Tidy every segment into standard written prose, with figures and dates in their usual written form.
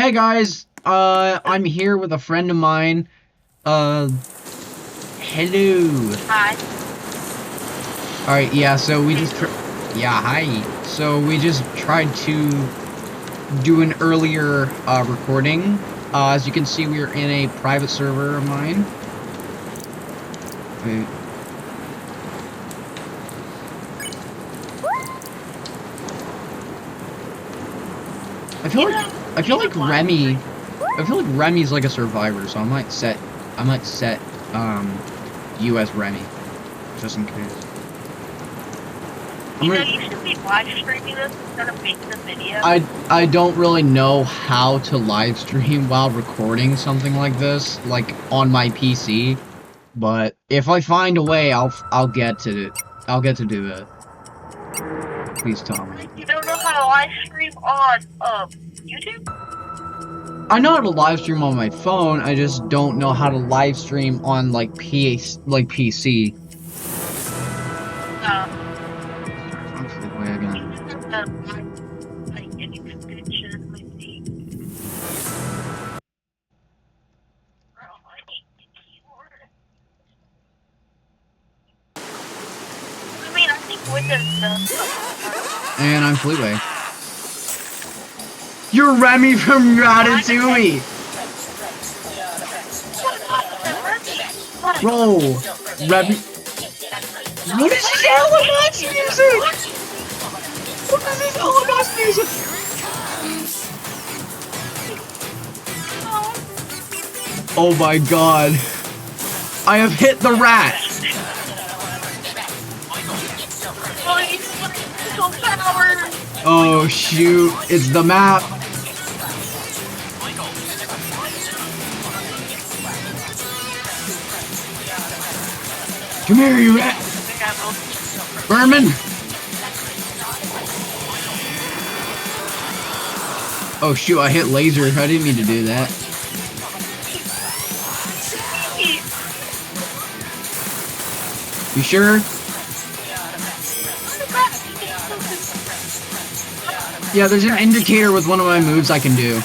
Hey guys, I'm here with a friend of mine. Hello. Hi. Alright, yeah, so we just yeah, hi. So we just tried to do an earlier, recording. As you can see, we're in a private server of mine. Wait. I feel like Remy's like a survivor, so I might set, you as Remy, just in case. You should be live streaming this instead of making a video. I don't really know how to live stream while recording something like this, like on my PC, but if I find a way, I'll get to it. I'll get to do it. Please tell me. You don't know how to live stream on YouTube? I know how to live stream on my phone. I just don't know how to live stream on like PC. And I'm Fleetway. You're Remy from Ratatouille! Bro, Remy. What is this Alamox music? What is this Alamox music? Oh my god. I have hit the rat! Oh shoot, it's the map. Come here, you rat! Berman! Oh shoot, I hit laser. I didn't mean to do that. You sure? Yeah, there's an indicator with one of my moves I can do.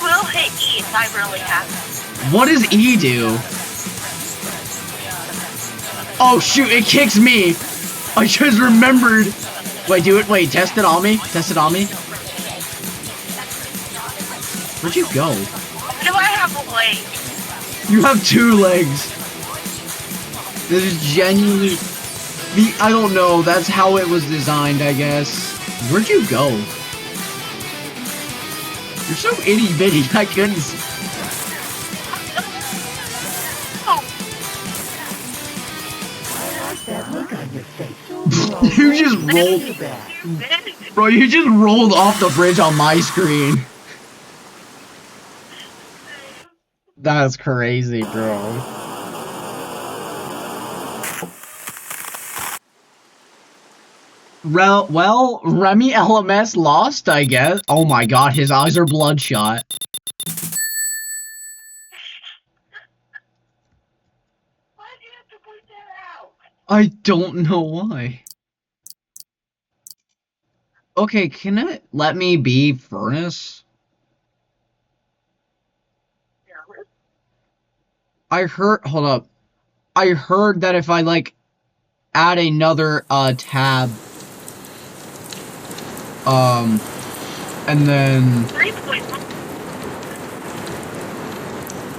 We'll hit E if I really have. What does E do? Oh shoot, it kicks me! I just remembered! Wait, do it, wait, test it on me? Test it on me? Where'd you go? Why do I have a leg? You have 2 legs! This is genuinely... I don't know, that's how it was designed, I guess. Where'd you go? You're so itty-bitty, I couldn't see. You just rolled... Bro, you just rolled off the bridge on my screen. That's crazy, bro. Well, Remy LMS lost, I guess. Oh my god, his eyes are bloodshot. Why do you have to point that out? I don't know why. Okay, can it let me be Furnace? I heard, hold up. I heard that if I, like, add another, tab, and then...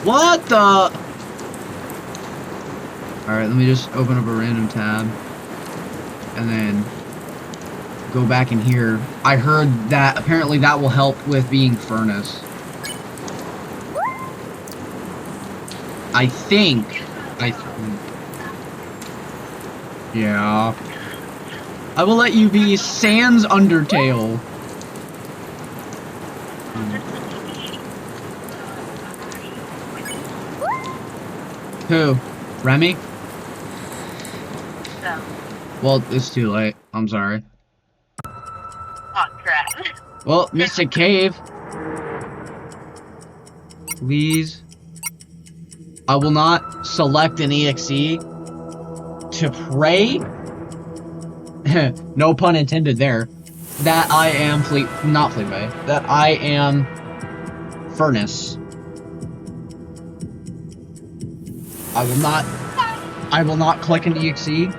What the? Alright, let me just open up a random tab, and then go back in here. I heard that apparently that will help with being Furnace. I think. Yeah. I will let you be Sans Undertale. Who? Remy? No. Well, it's too late. I'm sorry. Oh, crap. Well, Mystic Cave. Please. I will not select an EXE to pray. No pun intended there. that I am not Fleetway, that I am Furnace. I will not click an EXE.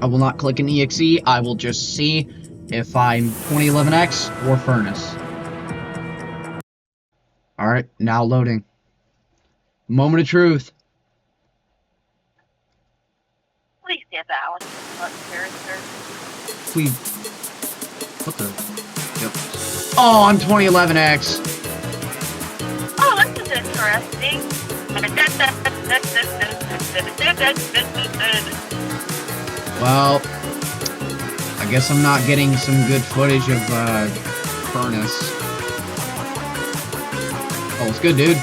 I will not click an EXE. I will just see if I'm 2011X or Furnace. Alright, now loading. Moment of truth. Please get that Alex character. Please. What the? Yep. Oh, I'm 2011X. Oh, this is interesting. Well, I guess I'm not getting some good footage of Furnace. Oh, it's good, dude.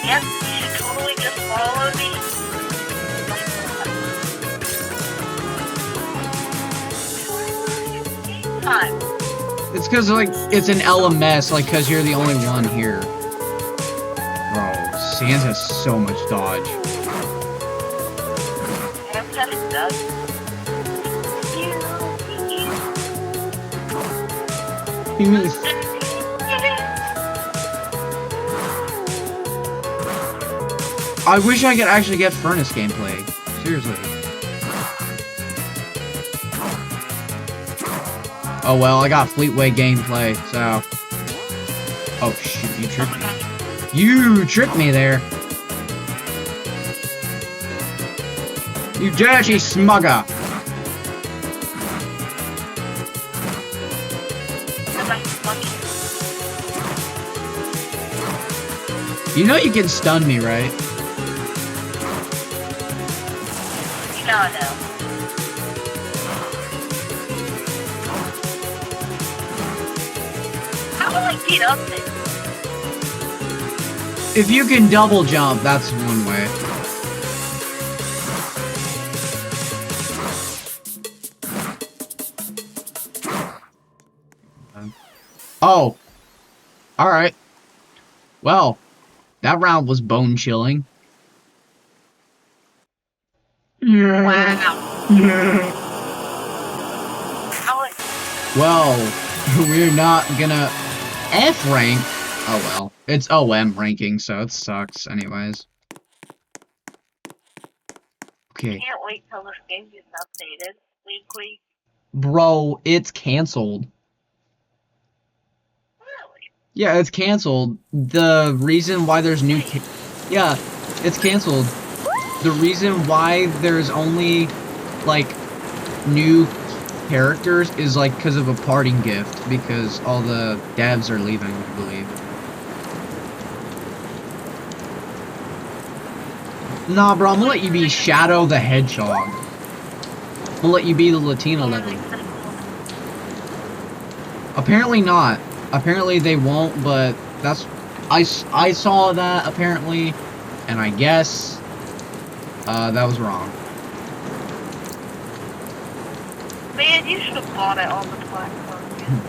Yep, you should totally just follow me. Time. It's because, like, it's an LMS, like, because you're the only one here. Bro, Sans has so much dodge. Yes, it does. He means I wish I could actually get Furnace gameplay. Seriously. Oh well, I got Fleetway gameplay, so... Oh shoot, you tricked me. You tricked me there! You dirty smugger! You know you can stun me, right? No. How will I get up there? If you can double jump, that's one way. Oh. Alright. Well, that round was bone chilling. Wow. Well, we're not gonna F rank. Oh well, it's OM ranking, so it sucks anyways. Okay. Can't wait till this game gets updated weekly. Bro, it's canceled. Really? Yeah, it's canceled. The reason why there's new yeah, it's canceled. The reason why there's only, like, new characters is, like, because of a parting gift, because all the devs are leaving, I believe. Nah, bro, I'm gonna let you be Shadow the Hedgehog. I'm gonna let you be the Latina level. Apparently not. Apparently they won't, but that's... I saw that, apparently, and I guess... that was wrong. Man, you should have bought it on the platform.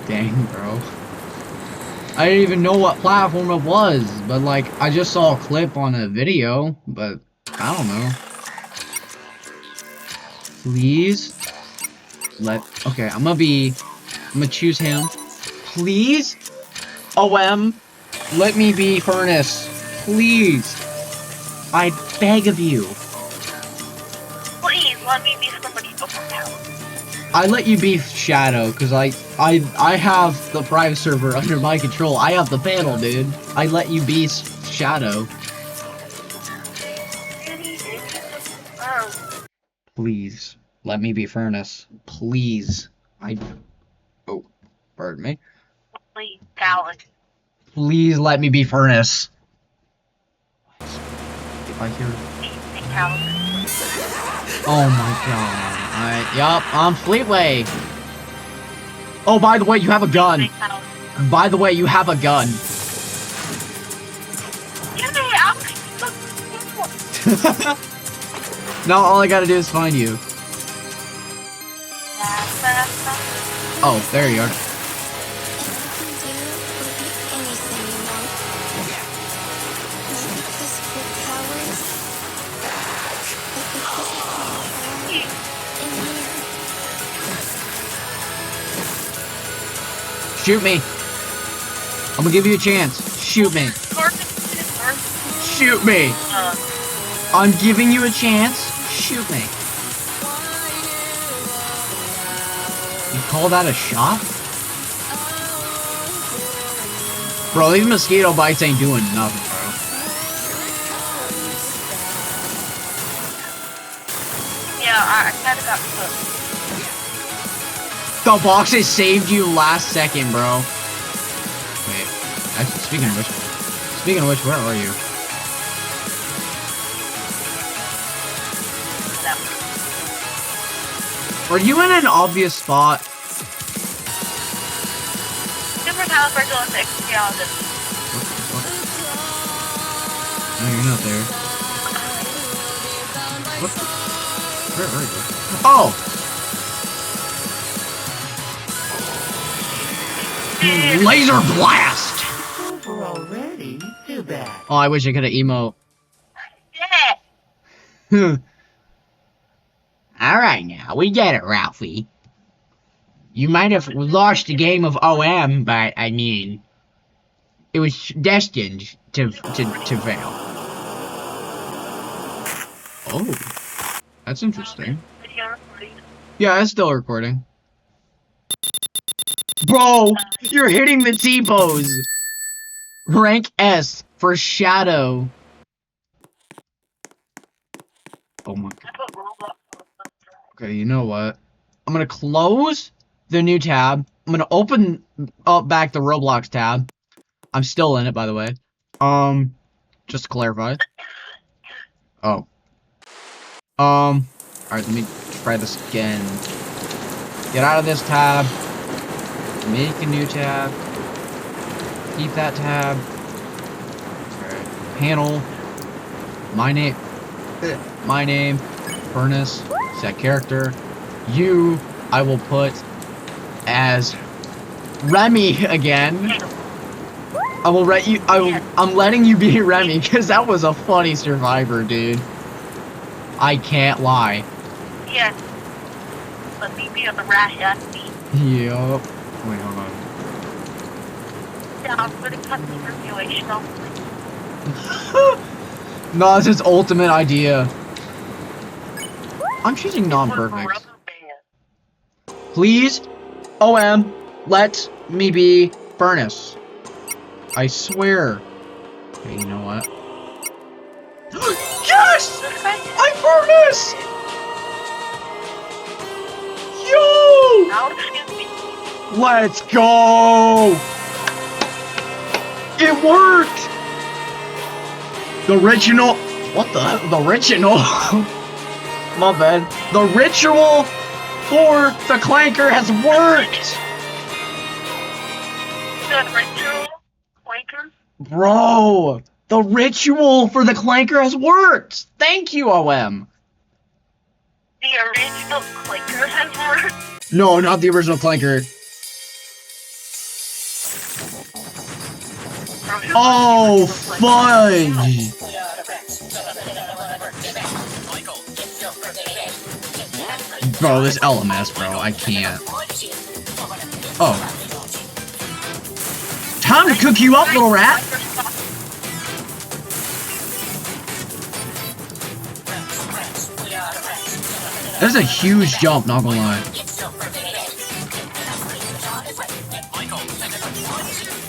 Dang, bro. I didn't even know what platform it was, but, like, I just saw a clip on a video, but I don't know. Please? Okay, I'm gonna choose him. Please? OM, let me be Furnace. Please. I beg of you. Please, let me be somebody overpowered. I let you be Shadow, because I have the private server under my control. I have the panel, dude. I let you be Shadow. Please, let me be Furnace. Please. Oh, pardon me. Please, Alex. Please let me be Furnace. If I hear... Oh my god. Yup, I'm Fleetway. Oh, by the way, you have a gun. By the way, you have a gun. Now all I gotta do is find you. Oh, there you are. Shoot me. I'm gonna give you a chance. Shoot me. Shoot me. I'm giving you a chance. Shoot me. You call that a shot? Bro, these mosquito bites ain't doing nothing, bro. Yeah, I kind of got cooked. The boxes saved you last second, bro. Wait, actually, speaking of which, where are you? Are you in an obvious spot? Supercalifragilisticexpialidocious. No, you're not there. What the? Where are you? Oh! Laser blast! Over already? Too bad. Oh, I wish I could have emote. Yeah. Alright now, we get it, Ralphie. You might have lost the game of OM, but, I mean, it was destined to fail. Oh, that's interesting. Video recording. Yeah, it's still recording. Bro, you're hitting the T-pose! Rank S for Shadow. Oh my god. I put Roblox on. Okay, you know what? I'm gonna close the new tab. I'm gonna open up back the Roblox tab. I'm still in it, by the way. Just to clarify. Oh. Alright, let me try this again. Get out of this tab. Make a new tab. Keep that tab. Alright. Panel. My name. Furnace. Set character. You, I will put as Remy again. I will let you. I'm letting you be Remy because that was a funny survivor, dude. I can't lie. Yes. Let me be on the rash ass beat. Yup. Wait, hold on. Yeah, I'm gonna cut the simulation off. No, it's his ultimate idea. I'm choosing non-perfect. Please, OM, let me be Furnace. I swear. Okay, you know what? Yes! I'm Furnace! Yo! Now, excuse me. Let's go! It worked! The original. What the? The ritual? My bad. The ritual for the clanker has worked! The ritual clanker? Bro! The ritual for the clanker has worked! Thank you, OM! The original clanker has worked? No, not the original clanker. Oh, fudge! Bro, this LMS, bro, I can't. Oh. Time to cook you up, little rat! That's a huge jump, not gonna lie.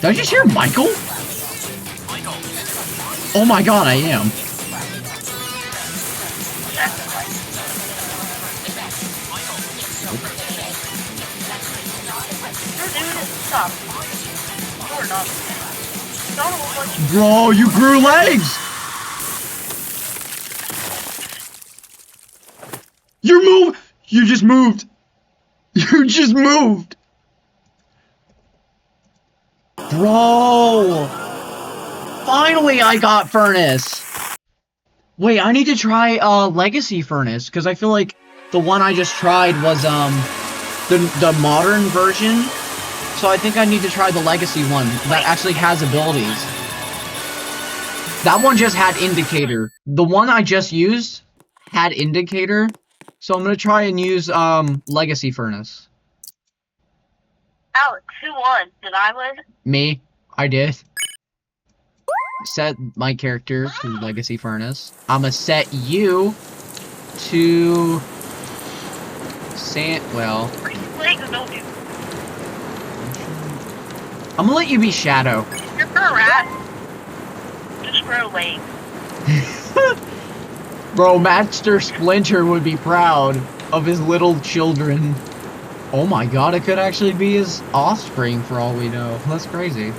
Did I just hear Michael? Oh my god, I am. Bro, you grew legs! You moved! You just moved! You just moved! Bro! Finally I got Furnace! Wait, I need to try Legacy Furnace, because I feel like the one I just tried was the modern version. So I think I need to try the Legacy one that actually has abilities. That one just had Indicator. The one I just used had Indicator. So I'm gonna try and use Legacy Furnace. Alex, who won? Did I win? Me, I did. Set my character to Legacy Furnace. I'ma set you to well, Legs don't do. I'm gonna let you be Shadow. You're for a rat. Just grow legs. Bro, Master Splinter would be proud of his little children. Oh my god, it could actually be his offspring for all we know. That's crazy.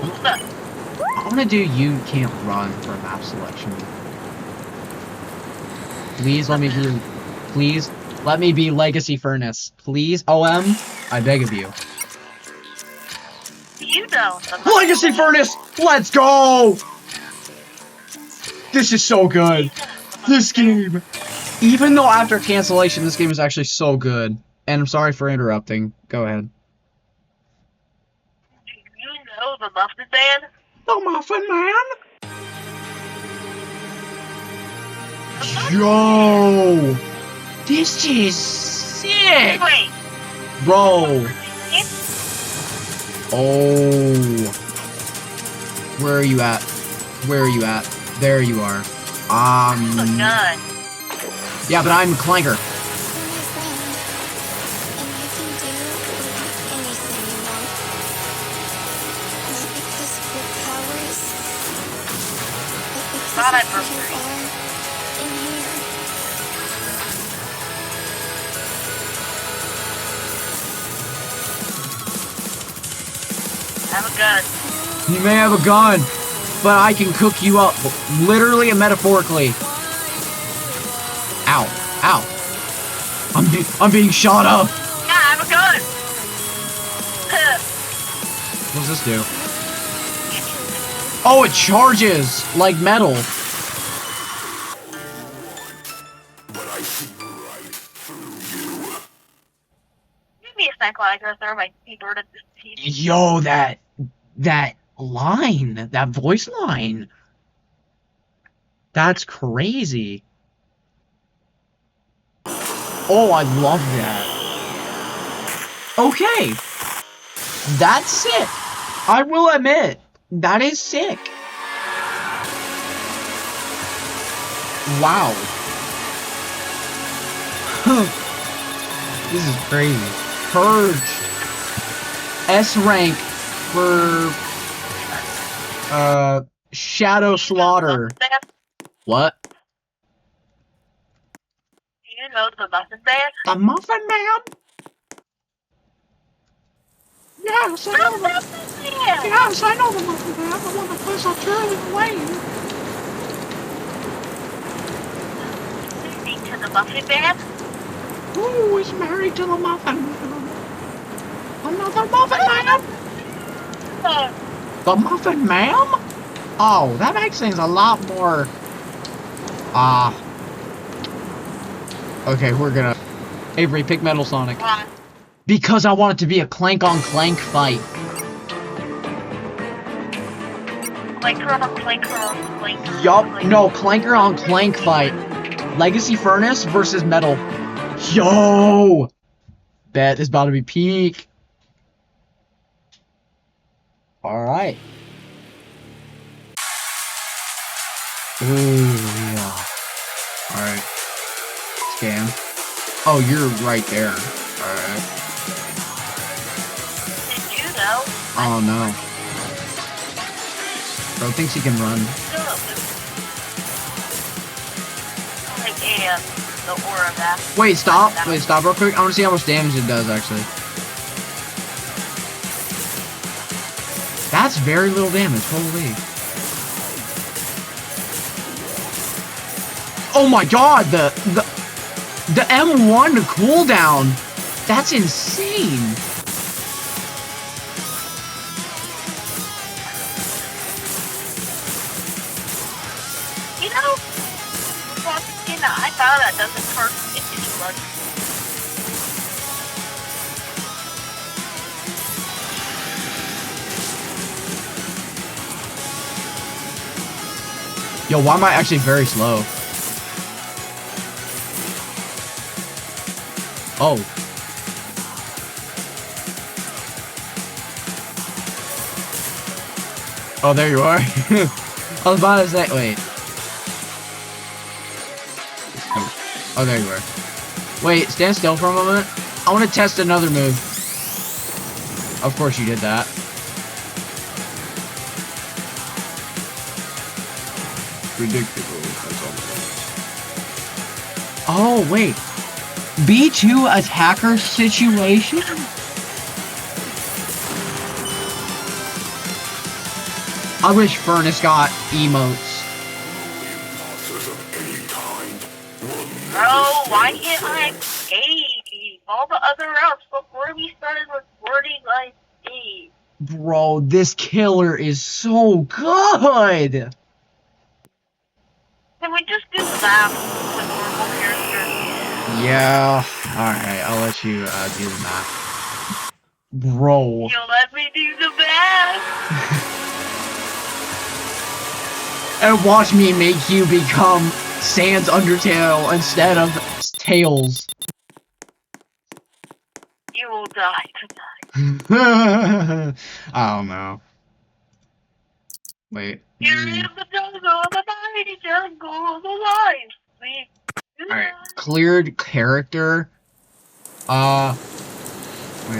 Who's that? I'm gonna do you can't run for map selection. Please let me be. Please let me be Legacy Furnace. Please, OM, I beg of you. You know. Legacy Furnace, let's go! This is so good. This game. Even though after cancellation, this game is actually so good. And I'm sorry for interrupting. Go ahead. Do you know the Muffin Man? The Muffin Man? Yo! This is sick! Wait. Bro! Oh. Where are you at? Where are you at? There you are. The gun. Yeah, but I'm Clanker. Thought I broke three. I have a gun. You may have a gun, but I can cook you up, literally and metaphorically. Ow. Ow. I'm being shot up. Yeah, I have a gun. What does this do? Oh, it charges like metal. Give me a second while I go throw my keyboard at this TV. Yo, that line, that voice line. That's crazy. Oh, I love that. Okay. That's sick. I will admit, that is sick. Wow. This is crazy. Purged. S rank for Shadow Slaughter. What? Do you know the Muffin Man? The Muffin Man? Yes, I know the Muffin Man! Yes, I know the Muffin Man. The one that plays on Charlie Wayne. Listening to the Muffin Man? Who is married to the Muffin Man? Another Muffin Man? The Muffin Man? Oh, that makes things a lot more... Okay, we're gonna... Avery, pick Metal Sonic. Why? Because I want it to be a clank on clank fight. Clanker on clanker. Yup, no, clanker on clank fight. Legacy Furnace versus Metal. Yo! Bet is about to be peak. Alright. Ooh, yeah. Alright. Scan. Oh, you're right there. Alright. Did you know? Oh no. Bro thinks he can run. Like the aura of that. Wait, stop. Wait, stop real quick. I want to see how much damage it does, actually. That's very little damage. Holy. Oh my god, the M1 cooldown. That's insane. You know, I found that doesn't hurt if blood. Yo, why am I actually very slow? Oh. Oh, there you are. I was about to say, wait. Oh, there you are. Wait, stand still for a moment. I want to test another move. Of course you did that. Predictable. Oh, wait. B2 attacker situation? I wish Furnace got emotes. Bro, why can't I escape? All the other routes before we started recording, I escaped. Bro, this killer is so good! Can we just do the map with normal characters? Yeah, alright, I'll let you do the math. Bro. You let me do the map! And watch me make you become Sans Undertale instead of Tails. You will die tonight. I don't know. Wait. Here in the jungle, the mighty jungle of the life. Alright, cleared character. Wait,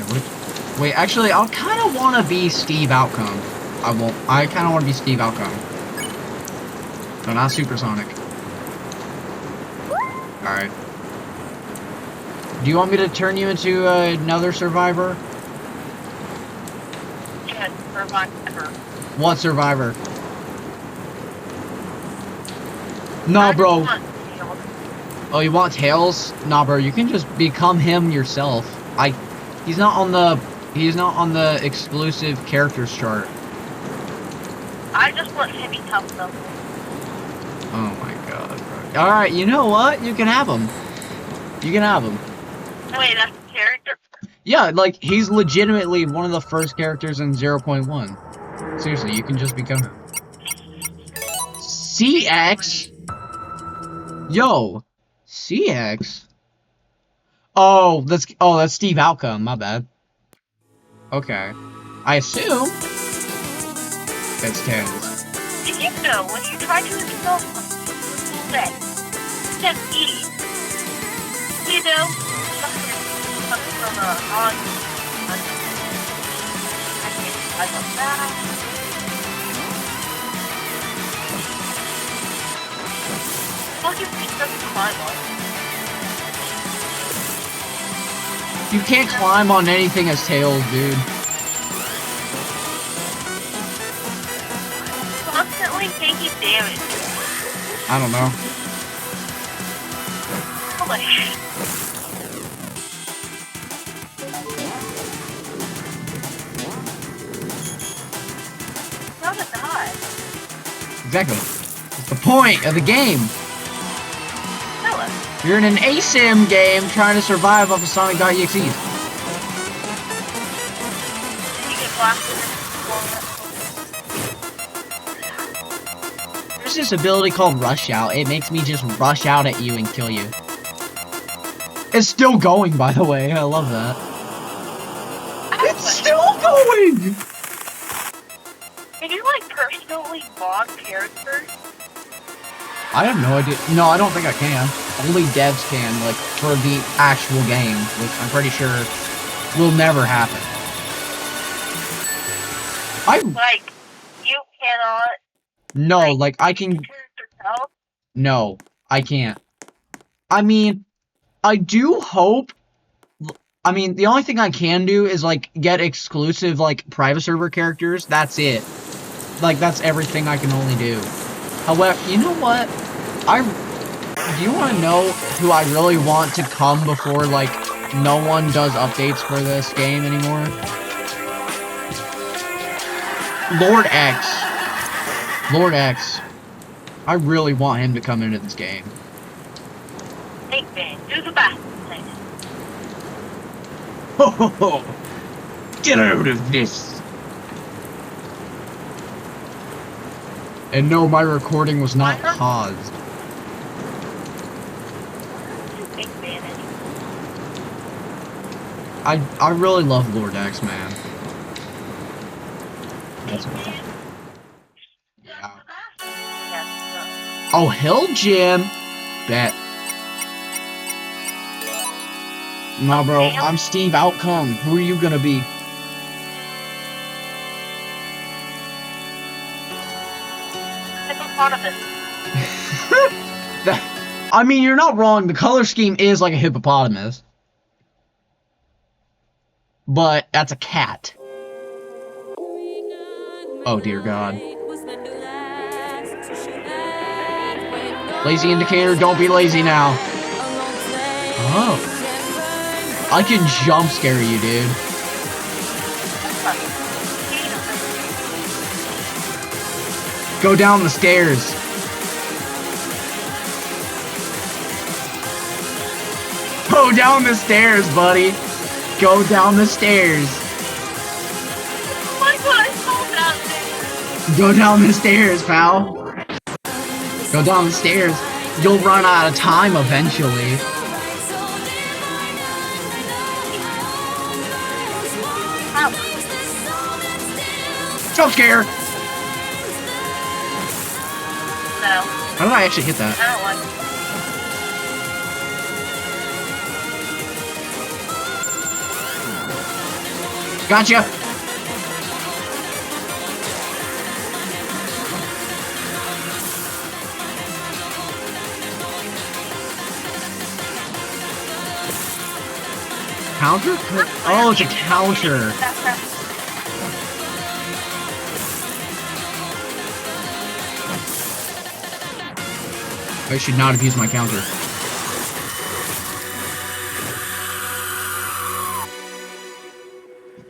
what? Wait, actually, I'll kind of want to be Steve Outcome. I kind of want to be Steve Outcome. No, not Supersonic. Alright. Do you want me to turn you into another survivor? Yes, survivor. What survivor? Nah, bro. Oh, you want Tails? Nah, bro. You can just become him yourself. He's not on the exclusive characters chart. I just want to become them. Oh my god, bro. All right, you know what? You can have him. You can have him. Wait, that's the character? Yeah, like he's legitimately one of the first characters in 0.1. Seriously, you can just become him. CX. Yo, CX. Oh, that's Steve Outcome. My bad. Okay, I assume it's Tails. Did you know when you try to install something, just E, you know, something from I love that. What if we just climb on? You can't climb on anything as Tails, dude. Constantly taking damage. I don't know. Holy shit. Not a die. Exactly. It's the point of the game. Tell us. You're in an ASIM game trying to survive off of Sonic.exe. Did you get blasted? There's this ability called Rush Out. It makes me just rush out at you and kill you. It's still going, by the way. I love that. It's still going! Can you, like, personally mod characters? I have no idea. No, I don't think I can. Only devs can, like, for the actual game, which I'm pretty sure will never happen. Like, you cannot... No, like, I can... character help? No, I can't. I mean, I do hope... I mean, the only thing I can do is, like, get exclusive, like, private server characters. That's it. Like, that's everything I can only do. However, you know what? Do you want to know who I really want to come before, like, no one does updates for this game anymore? Lord X. Lord X. I really want him to come into this game. Hey, man, do the bath. Ho ho ho! Get out of this! And no, my recording was not paused. Big man. I really love Lord X, man. That's cool. Yeah. Oh, Hill Gym. Bet. Nah, bro. I'm Steve Outcome. Who are you gonna be? I mean, you're not wrong. The color scheme is like a hippopotamus. But that's a cat. Oh, dear God. Lazy indicator, don't be lazy now. Oh. I can jump scare you, dude. Go down the stairs. Go down the stairs, buddy. Go down the stairs. Oh my god, I fall down there. Go down the stairs, pal. Go down the stairs. You'll run out of time eventually. Ow. Jump scare. No, How did I actually hit that? I don't like it. Gotcha. Counter? Oh, it's a counter. I should not have used my counter.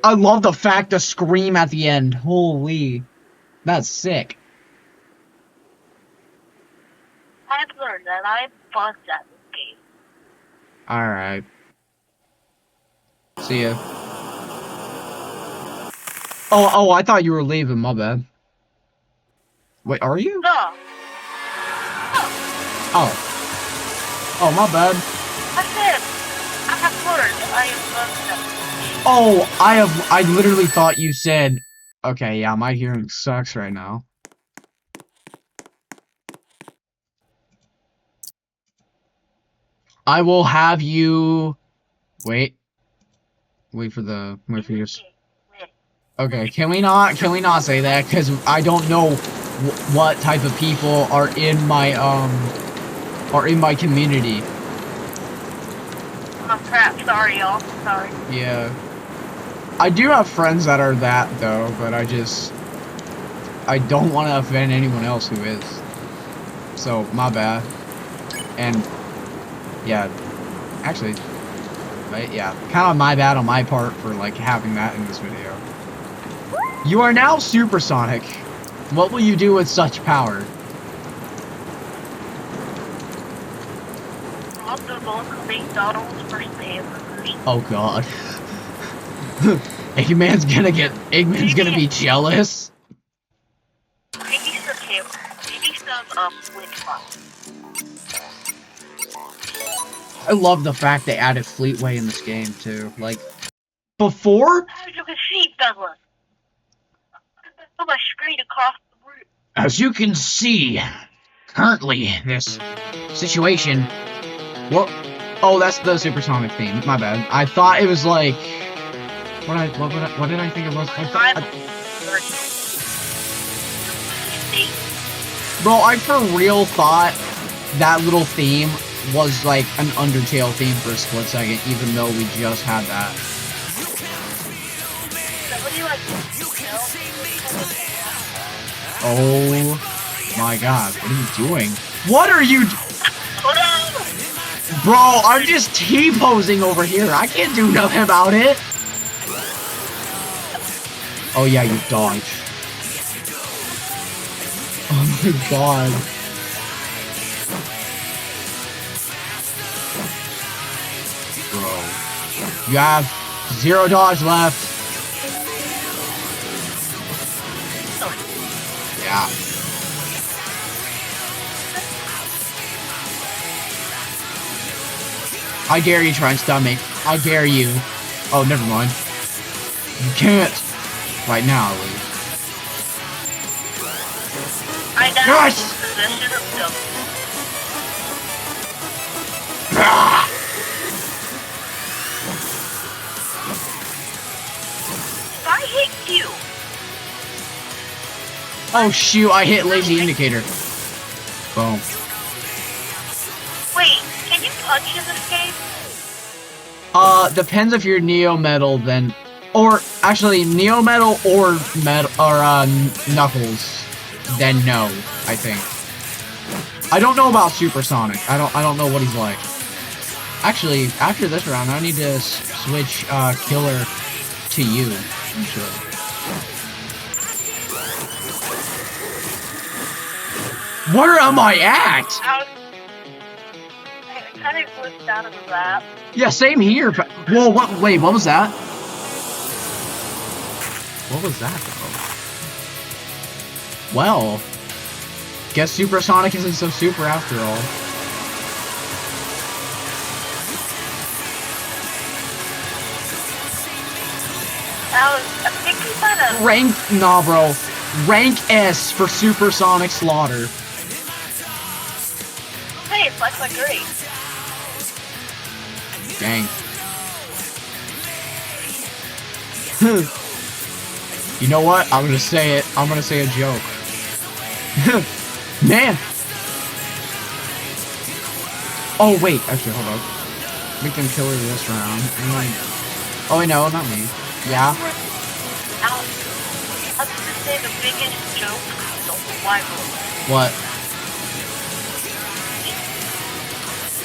I love the fact the scream at the end. Holy. That's sick. I've learned that I'm buzzed at this game. Alright. See ya. Oh, I thought you were leaving, my bad. Wait, are you? No. Oh. Oh, my bad. I said, I have learned that I am buzzed at this game. Oh, I literally thought you said... Okay, yeah, my hearing sucks right now. I will have you... Wait. Wait for your... Okay, can we not say that? Because I don't know what type of people are in my community. Oh crap, sorry y'all, sorry. Yeah. I do have friends that are that, though, but I don't want to offend anyone else who is. So, my bad. And, yeah, actually, yeah, kind of my bad on my part for, like, having that in this video. You are now supersonic. What will you do with such power? I'll go to McDonald's for hamburgers. Oh, God. Eggman's gonna be jealous. Maybe some hamburgers. Maybe some, French fries. I love the fact they added Fleetway in this game, too. Like, before... As you can see, Douglas. On my screen across the room. As you can see, currently, this situation... Well, oh, that's the supersonic theme. My bad. I thought it was like... What did I think it was? Bro, I for real thought that little theme was like an Undertale theme for a split second, even though we just had that. Oh my god, what are you doing? What are you Bro, I'm just T-posing over here. I can't do nothing about it. Oh yeah, you dodge. Oh my god. Bro. You have 0 dodge left. Yeah. I dare you try and stun me. I dare you. Oh, never mind. You can't. Right now, at least. I got Yes! possession of them. Ah! If I hit you, Oh shoot, I hit lazy indicator. Boom. wait, can you punch in this game? Depends if you're Neo Metal, then, or actually Neo Metal or Knuckles, then no, I think. I don't know about Supersonic. I don't know what he's like. Actually, after this round, I need to switch Killer to you. I'm sure. Where am I at? I kind of glitched out of the lap. Yeah, same here. But, whoa, what? Wait, what was that? What was that, though? Well, guess Supersonic isn't so super after all. I think we kind of. Rank, nah, bro. Rank S for Supersonic Slaughter. Hey, it's like my grade. Dang. You know what? I'm gonna say it. I'm gonna say a joke. Man. Oh wait, actually, hold on. We can kill her this round. And like, oh wait, no, not me. Yeah. I was gonna say the biggest joke of the whole Bible. What?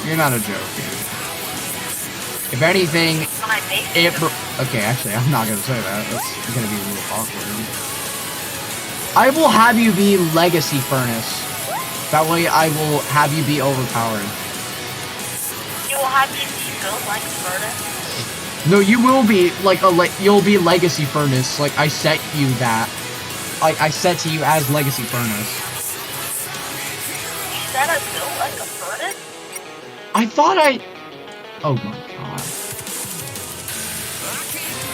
You're not a joke, dude. If anything, My base. okay, actually, I'm not gonna say that. That's gonna be a little awkward. I will have you be Legacy Furnace. That way, I will have you be overpowered. You will have me be built like a furnace. No, you will be like you'll be Legacy Furnace. Like I set you that. I set to you as Legacy Furnace. You said I built like a furnace? I thought I. Oh my god.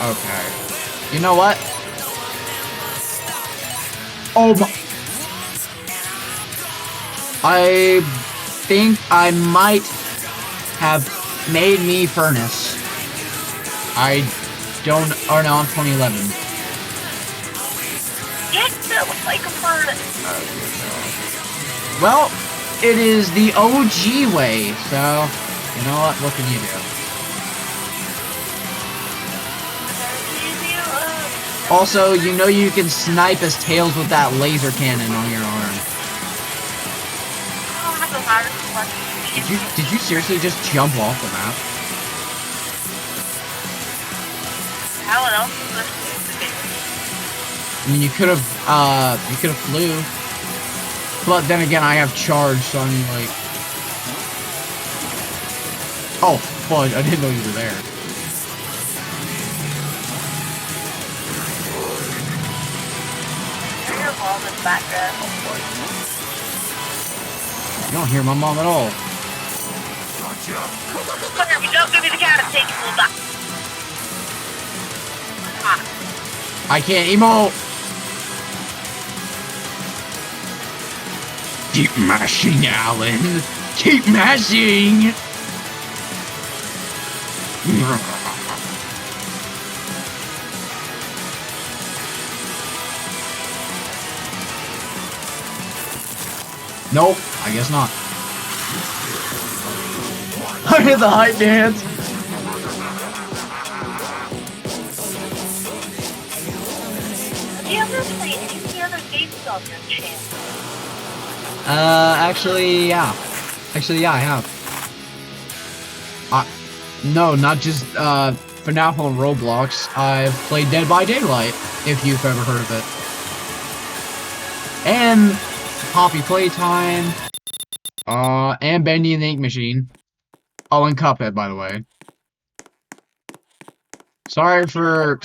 Okay. You know what? Oh my. I think I might have made me Furnace. I don't. Oh no, I'm 2011. Get built like a furnace. Well, it is the OG way, so you know what can you do? Also, you know you can snipe his tails with that laser cannon on your arm. Did you seriously just jump off the map? How else is this to be? I mean, you could have flew. But then again, I have charge, so I'm like... Oh, fudge, I didn't know you were there. Hear your mom in the background. You don't hear my mom at all. Fucker, if you don't give me the counter, take it, we'll die. I can't emote! Keep mashing, Alan! Keep mashing! Nope, I guess not. I hit the hype dance! Have you ever played any other games on your channel? Actually, yeah. Actually, yeah, I have. No, not just, FNAF on Roblox. I've played Dead by Daylight, if you've ever heard of it. And Poppy Playtime. And Bendy and the Ink Machine. Oh, and Cuphead, by the way. Sorry for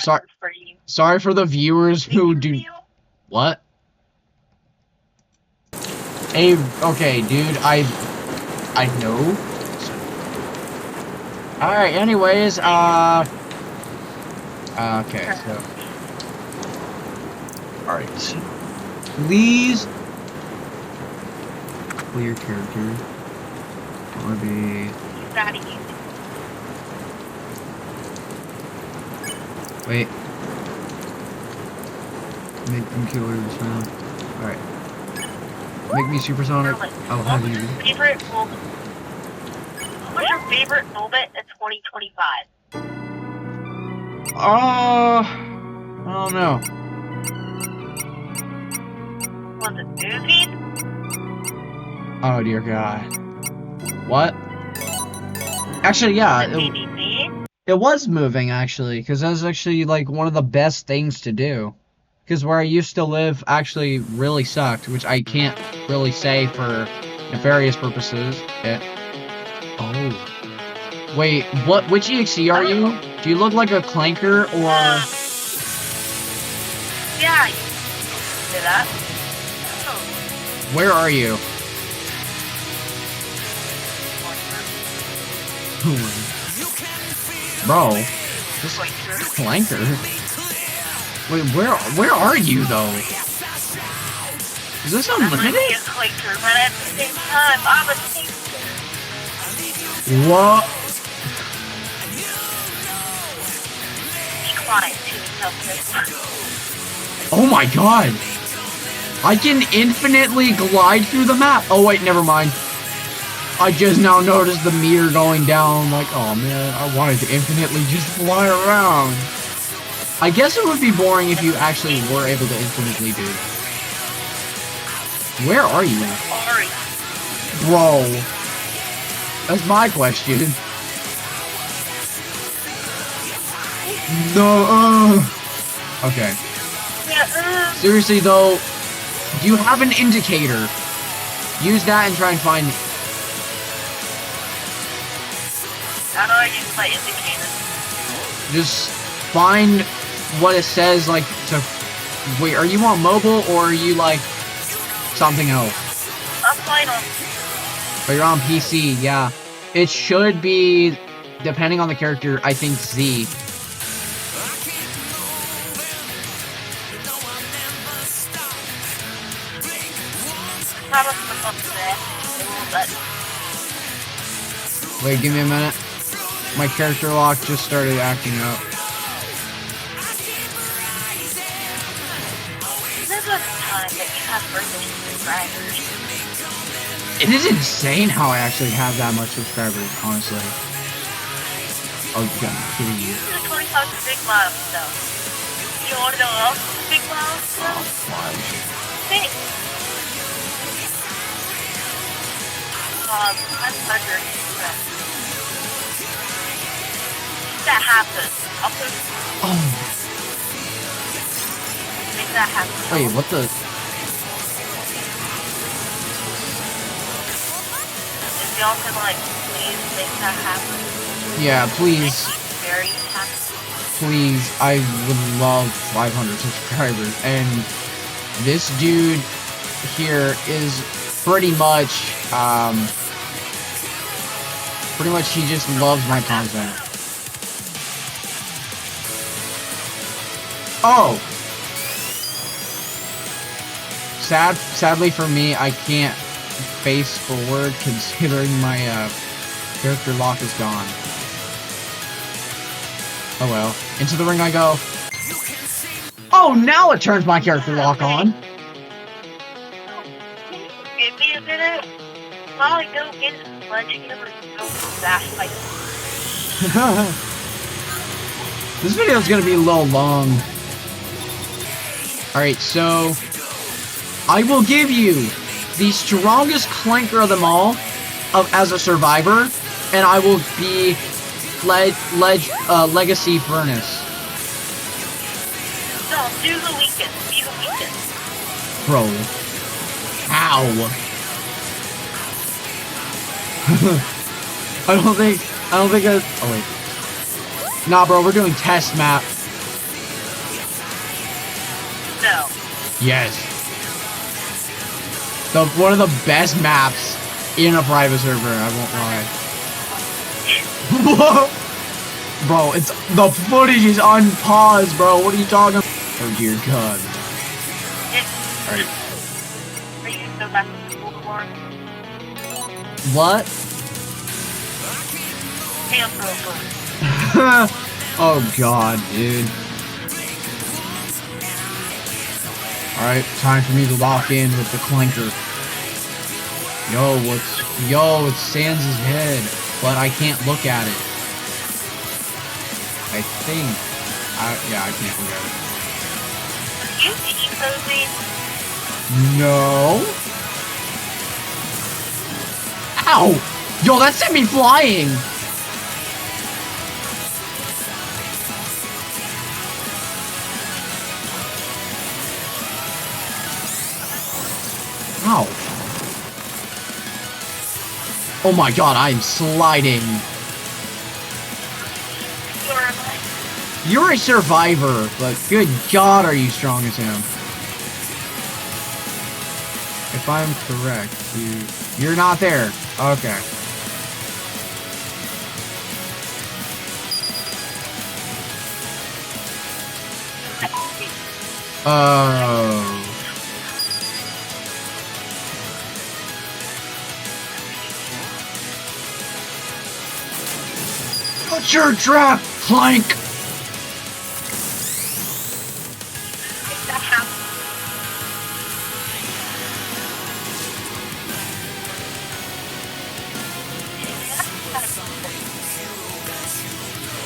the viewers who do... What? Hey, okay, dude, I know. Alright, anyways, Okay, so. Alright. Please. Clear character. Or be. That easy. Wait. Make them killers now. Alright. Make me supersonic. I'll have you. What's your favorite moment in 2025? I don't know. Was it moving? Oh dear God. What? Actually, yeah. Was it PvP? It was moving, actually, because that was actually, like, one of the best things to do. Because where I used to live actually really sucked, which I can't really say for nefarious purposes. Oh. Wait, which EXE are you? Do you look like a clanker, or... Yeah, you can do that. Oh. Where are you? Bro, just like clanker. Wait, where are you though? Is this unlimited? I'm a clanker, but at the same time, I'm a tinker. What? Be quiet to yourself. Oh my God! I can infinitely glide through the map. Oh wait, never mind. I just now noticed the meter going down. Like, oh man, I wanted to infinitely just fly around. I guess it would be boring if you actually were able to infinitely do that. Where are you? Sorry. Bro. That's my question. No. Okay. Yeah, Seriously though, do you have an indicator? Use that and try and find... How do I use my indicator? Just find what it says, like, to... Wait, are you on mobile, or are you, like, something else? I'm fine on. But you're on PC, yeah. It should be, depending on the character, I think Z. Probably up there. A little bit. Wait, give me a minute. My character lock just started acting up. There's a time that you have birthday subscribers. It is insane how I actually have that much subscribers, honestly. Oh, God, please. This is 25 big milestone. You want to know what else is a big milestone? Think. 500 subscribers. That happen. I'll put Oh, make that happen. wait, what the... If y'all can like please make that happen. Yeah, please. Very happy. Please, I would love 500 subscribers. And this dude here is pretty much, he just loves my content. Oh! Sadly for me, I can't face forward considering my, character lock is gone. Oh well. Into the ring I go. Oh, now it turns my character lock on. Give me a minute. While I go get some sledgehammer and go fast like This video is gonna be a little long. Alright, so I will give you the strongest clanker of them all as a survivor, and I will be Legacy Furnace. no, do the weakest. Be the weakest. Bro. How? I don't think I... Oh, wait. Nah, bro, we're doing test map. No. Yes. One of the best maps in a private server, I won't lie. Whoa! Bro, it's the footage is unpaused, bro. What are you talking about? Oh dear God. Alright. Are you still back to school tomorrow? What? Tail Pro. Oh God, dude. Alright, time for me to lock in with the clanker. Yo, it's Sans' head, but I can't look at it. I think. Yeah, I can't look at it. You eat those things? No. Ow! Yo, that sent me flying! Ow. Oh my God, I'm sliding. You're a survivor, but good God, are you strong as him? If I'm correct, you're not there. Okay. Oh. Put your trap, Clank!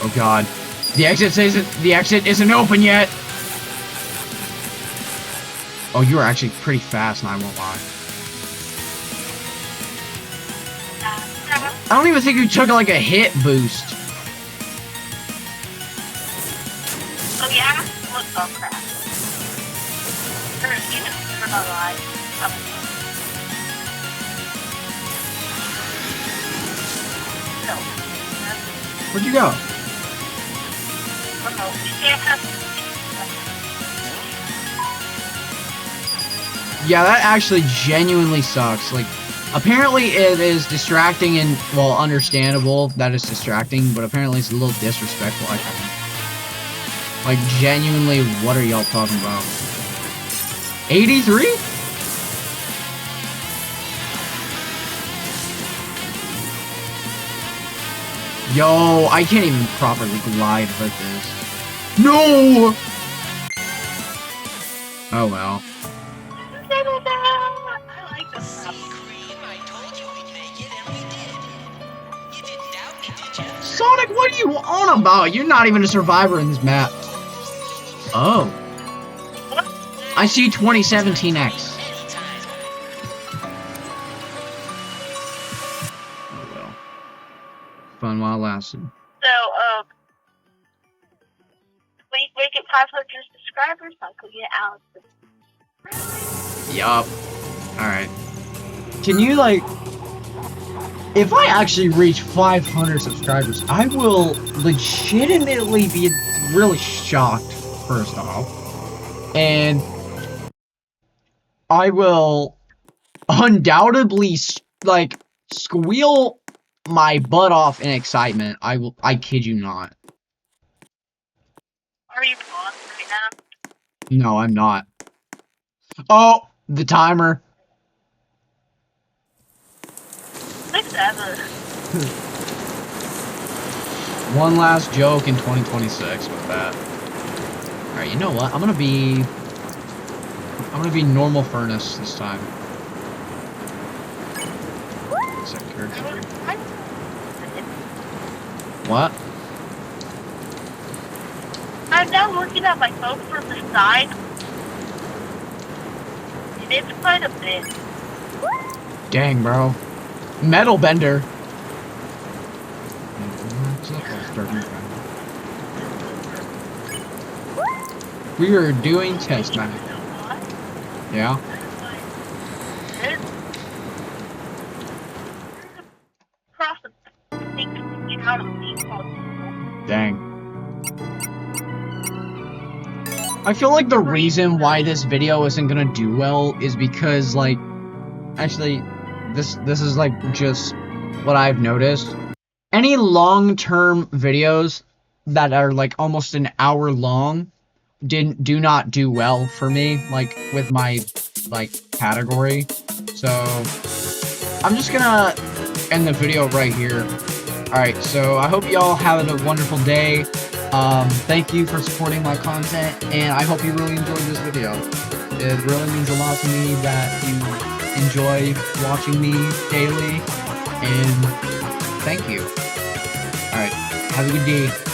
Oh God. The exit isn't open yet! Oh, you are actually pretty fast, and I won't lie. I don't even think you took like a hit boost. Oh yeah? Oh crap. We're not alive. No. Where'd you go? Oh no, we can't have... Yeah, that actually genuinely sucks. Like, apparently it is distracting and, well, understandable that it's distracting, but apparently it's a little disrespectful, I think. Like, genuinely, what are y'all talking about? 83? Yo, I can't even properly glide like this. No! Oh well. I like this stuff. Sonic, what are you on about? You're not even a survivor in this map. Oh. I see 2017X. Oh well. Fun while it lasted. So, we make it 500 subscribers, I could get Alex. Yup. Alright. Can you, like... If I actually reach 500 subscribers, I will legitimately be really shocked, first off. And... I will undoubtedly, like, squeal my butt off in excitement. I kid you not. Are you on right now? No, I'm not. Oh, the timer. Six ever. One last joke in 2026 with that. Alright, you know what? I'm gonna be normal furnace this time. What? I'm now looking at my phone from the side. And it's quite a bit. Dang, bro. Metal bender. We are doing test map. Yeah. Dang. I feel like the reason why this video isn't gonna do well is because, like, actually, this is like just what I've noticed. Any long-term videos that are like almost an hour long do not do well for me, like with my like category. So I'm just gonna end the video right here. Alright, so I hope y'all have a wonderful day. Thank you for supporting my content, and I hope you really enjoyed this video. It really means a lot to me that you enjoy watching me daily, and thank you. Alright, have a good day.